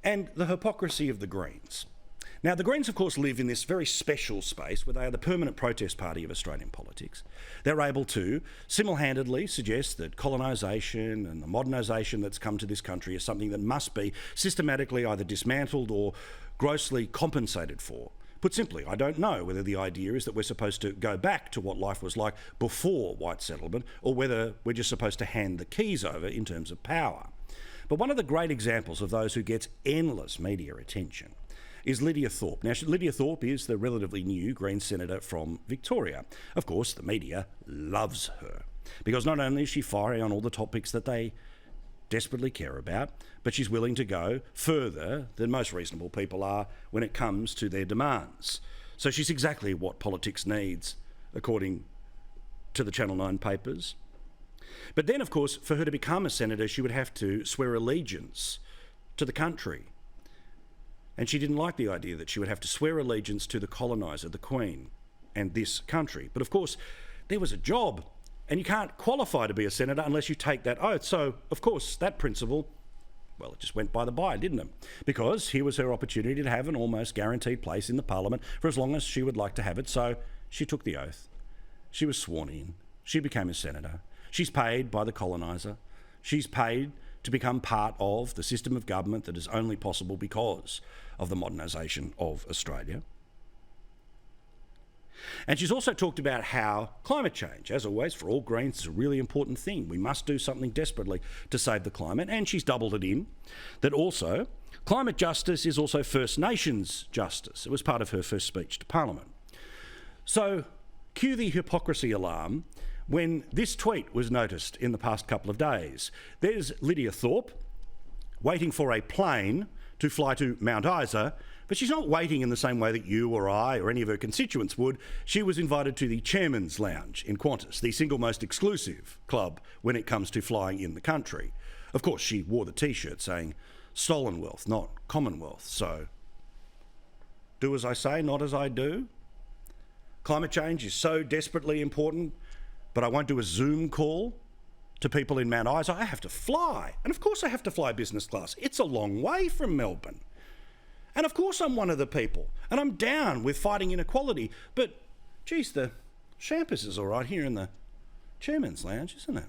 and the hypocrisy of the Greens. Now, the Greens, of course, live in this very special space where they are the permanent protest party of Australian politics. They're able to single-handedly suggest that colonisation and the modernisation that's come to this country is something that must be systematically either dismantled or grossly compensated for. Put simply, I don't know whether the idea is that we're supposed to go back to what life was like before white settlement or whether we're just supposed to hand the keys over in terms of power. But one of the great examples of those who gets endless media attention is Lidia Thorpe. Now, Lidia Thorpe is the relatively new Green senator from Victoria. Of course, the media loves her because not only is she fiery on all the topics that they desperately care about, but she's willing to go further than most reasonable people are when it comes to their demands. So she's exactly what politics needs, according to the Channel 9 papers. But then, of course, for her to become a senator, she would have to swear allegiance to the country. And she didn't like the idea that she would have to swear allegiance to the coloniser, the Queen, and this country. But of course, there was a job, and you can't qualify to be a senator unless you take that oath. So, of course, that principle, well, it just went by the by, didn't it? Because here was her opportunity to have an almost guaranteed place in the Parliament for as long as she would like to have it. So she took the oath. She was sworn in. She became a senator. She's paid by the coloniser. She's paid to become part of the system of government that is only possible because of the modernisation of Australia. And she's also talked about how climate change, as always, for all Greens, is a really important thing. We must do something desperately to save the climate. And she's doubled it in that also climate justice is also First Nations justice. It was part of her first speech to Parliament. So cue the hypocrisy alarm when this tweet was noticed in the past couple of days. There's Lidia Thorpe waiting for a plane to fly to Mount Isa, but she's not waiting in the same way that you or I or any of her constituents would. She was invited to the Chairman's Lounge in Qantas, the single most exclusive club when it comes to flying in the country. Of course, she wore the T-shirt saying, "Stolen wealth, not commonwealth." So, do as I say, not as I do. Climate change is so desperately important, but I won't do a Zoom call to people in Mount Isa. I have to fly. And of course I have to fly business class. It's a long way from Melbourne. And of course I'm one of the people. And I'm down with fighting inequality. But, geez, the champus is all right here in the Chairman's Lounge, isn't it?